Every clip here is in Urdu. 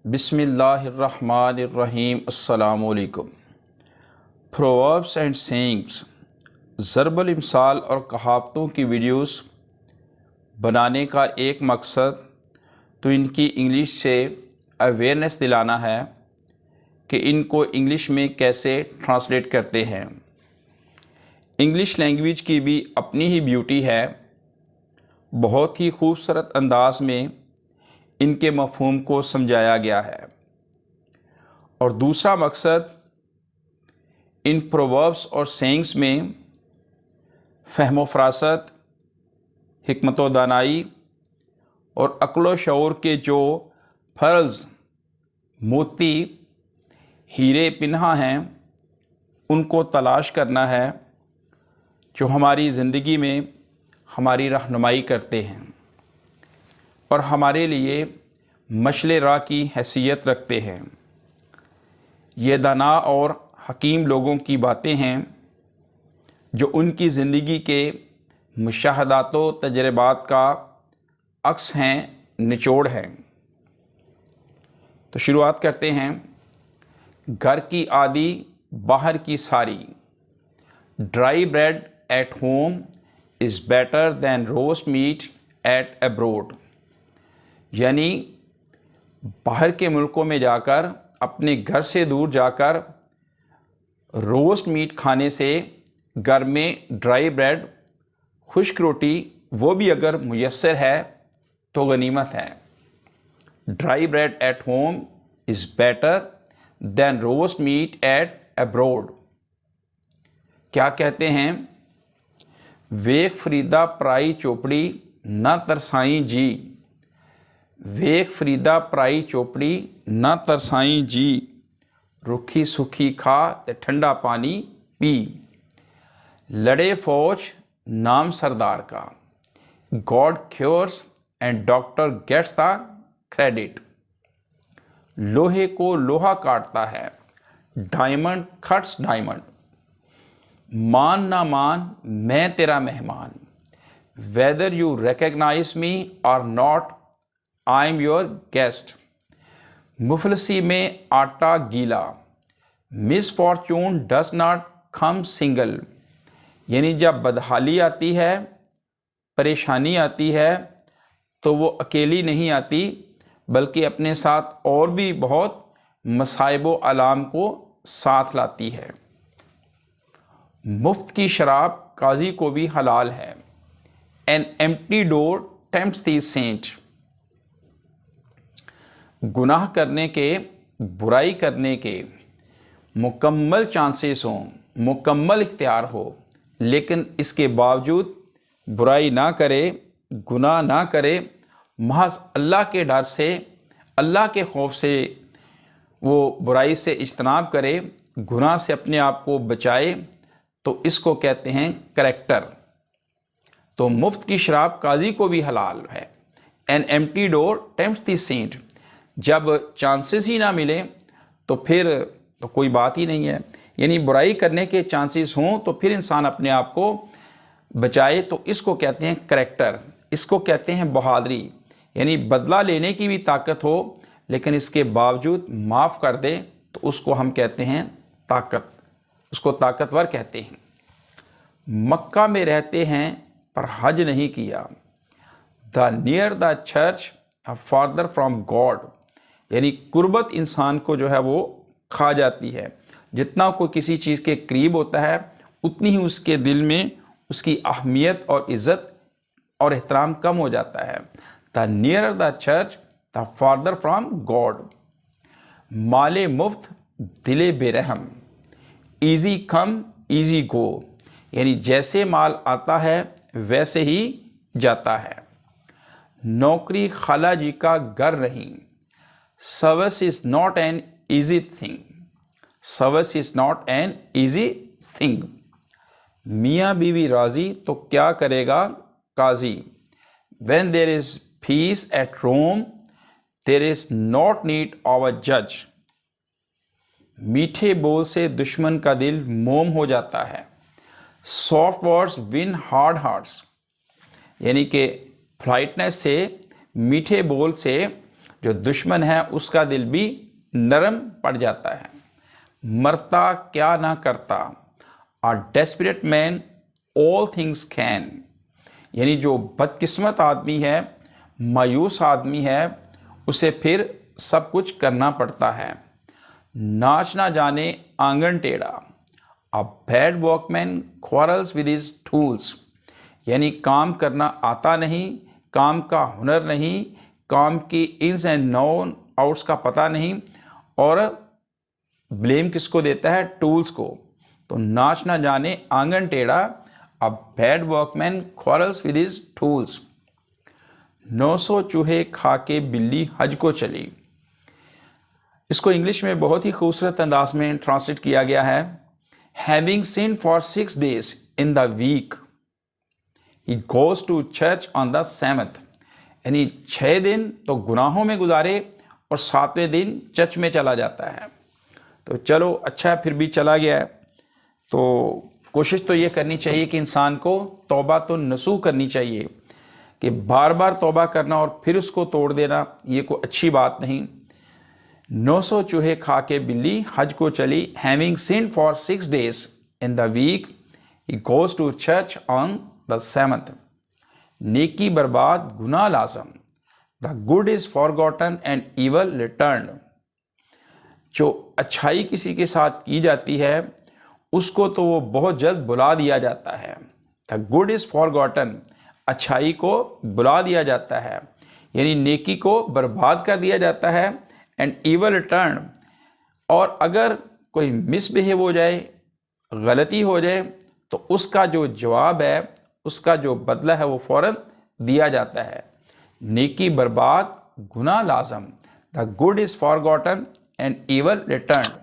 بسم اللہ الرحمن الرحیم۔ السلام علیکم۔ پرووربس اینڈ سینگس، ضرب الامثال اور کہاوتوں کی ویڈیوز بنانے کا ایک مقصد تو ان کی انگلش سے اویئرنیس دلانا ہے کہ ان کو انگلش میں کیسے ٹرانسلیٹ کرتے ہیں۔ انگلش لینگویج کی بھی اپنی ہی بیوٹی ہے، بہت ہی خوبصورت انداز میں ان کے مفہوم کو سمجھایا گیا ہے۔ اور دوسرا مقصد ان پرووربس اور سینگس میں فہم و فراست، حکمت و دانائی اور عقل و شعور کے جو پھرلز، موتی، ہیرے پنہاں ہیں، ان کو تلاش کرنا ہے جو ہماری زندگی میں ہماری رہنمائی کرتے ہیں اور ہمارے لیے مشعل راہ کی حیثیت رکھتے ہیں۔ یہ دانا اور حکیم لوگوں کی باتیں ہیں جو ان کی زندگی کے مشاہدات و تجربات کا عکس ہیں، نچوڑ ہیں۔ تو شروعات کرتے ہیں۔ گھر کی آدھی باہر کی ساری، dry bread at home is better than roast meat at abroad, یعنی باہر کے ملکوں میں جا کر، اپنے گھر سے دور جا کر روسٹ میٹ کھانے سے گھر میں ڈرائی بریڈ، خشک روٹی، وہ بھی اگر میسر ہے تو غنیمت ہے۔ Dry bread at home is better than roast meat at abroad. کیا کہتے ہیں؟ ویک فریدا پرائی چوپڑی نہ ترسائیں جی، ویک فریدا پرائی چوپڑی نہ ترسائیں جی، رکھی سکھی کھا تے ٹھنڈا پانی پی، لڑے فوج نام سردار کا، God cures and doctor gets the credit. لوہے کو لوہا کاٹتا ہے، ڈائمنڈ کٹس ڈائمنڈ۔ مان نہ مان میں تیرا مہمان، whether you recognise me or not I am your guest. مفلسی میں آٹا گیلا، misfortune does not come single, یعنی جب بدحالی آتی ہے، پریشانی آتی ہے تو وہ اکیلی نہیں آتی، بلکہ اپنے ساتھ اور بھی بہت مصائب و آلام کو ساتھ لاتی ہے۔ مفت کی شراب قاضی کو بھی حلال ہے، این ایمپٹی ڈور ٹیمپٹس دی سینٹ۔ گناہ کرنے کے، برائی کرنے کے مکمل چانسز ہوں، مکمل اختیار ہو، لیکن اس کے باوجود برائی نہ کرے، گناہ نہ کرے، محض اللہ کے ڈر سے، اللہ کے خوف سے وہ برائی سے اجتناب کرے، گناہ سے اپنے آپ کو بچائے، تو اس کو کہتے ہیں کریکٹر۔ تو مفت کی شراب قاضی کو بھی حلال ہے، این ایمپٹی ڈور ٹیمپٹس دی سینٹ۔ جب چانسز ہی نہ ملے تو پھر تو کوئی بات ہی نہیں ہے، یعنی برائی کرنے کے چانسز ہوں تو پھر انسان اپنے آپ کو بچائے، تو اس کو کہتے ہیں کریکٹر، اس کو کہتے ہیں بہادری، یعنی بدلہ لینے کی بھی طاقت ہو لیکن اس کے باوجود معاف کر دے، تو اس کو ہم کہتے ہیں طاقت، اس کو طاقتور کہتے ہیں۔ مکہ میں رہتے ہیں پر حج نہیں کیا، دا nearer the church farther from God, یعنی قربت انسان کو جو ہے وہ کھا جاتی ہے، جتنا کوئی کسی چیز کے قریب ہوتا ہے اتنی ہی اس کے دل میں اس کی اہمیت اور عزت اور احترام کم ہو جاتا ہے۔ The nearer the church the farther from God. مال مفت دل بے رحم، ایزی کم ایزی گو، یعنی جیسے مال آتا ہے ویسے ہی جاتا ہے۔ نوکری خالہ جی کا گھر نہیں، service is not an easy thing, service is not an easy thing. میاں بیوی راضی تو کیا کرے گا قاضی، when there is peace at home there is not need of a جج۔ میٹھے بول سے دشمن کا دل موم ہو جاتا ہے، soft words one hard hearts, یعنی کہ پولائٹنس سے، میٹھے بول سے جو دشمن ہے اس کا دل بھی نرم پڑ جاتا ہے۔ مرتا کیا نہ کرتا، a desperate man all things can، یعنی جو بدقسمت آدمی ہے، مایوس آدمی ہے، اسے پھر سب کچھ کرنا پڑتا ہے۔ ناچ نہ جانے آنگن ٹیڑھا، a bad workman quarrels with his tools، یعنی کام کرنا آتا نہیں، کام کا ہنر نہیں، کام کی انس اینڈ نون آؤٹس کا پتہ نہیں، اور بلیم کس کو دیتا ہے؟ ٹولز کو۔ تو ناچ نہ جانے آنگن ٹیڑھا، a bad workman quarrels with his tools۔ 900 چوہے کھا کے بلی حج کو چلی، اس کو انگلش میں بہت ہی خوبصورت انداز میں ٹرانسلیٹ کیا گیا ہے۔ Having sinned for 6 days in the week, he goes to church on the 7th، یعنی 6 دن تو گناہوں میں گزارے اور 7ویں دن چرچ میں چلا جاتا ہے۔ تو چلو اچھا پھر بھی چلا گیا ہے، تو کوشش تو یہ کرنی چاہیے کہ انسان کو توبہ تو نصوح کرنی چاہیے، کہ بار بار توبہ کرنا اور پھر اس کو توڑ دینا یہ کوئی اچھی بات نہیں۔ 900 چوہے کھا کے بلی حج کو چلی، having sinned for 6 days in the week, he goes to church on the 7th۔ نیکی برباد گناہ لازم، the good is forgotten and evil returned۔ جو اچھائی کسی کے ساتھ کی جاتی ہے اس کو تو وہ بہت جلد بلا دیا جاتا ہے۔ the good is forgotten، اچھائی کو بلا دیا جاتا ہے، یعنی نیکی کو برباد کر دیا جاتا ہے، and evil returned، اور اگر کوئی مس بہیو ہو جائے، غلطی ہو جائے، تو اس کا جو جواب ہے، اس کا جو بدلہ ہے وہ فوراً دیا جاتا ہے۔ نیکی برباد گناہ لازم، the good is forgotten and evil returned۔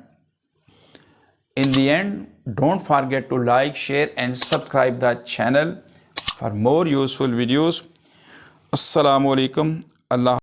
In the end, don't forget to like, share and subscribe the channel for more useful videos۔ السلام علیکم، اللہ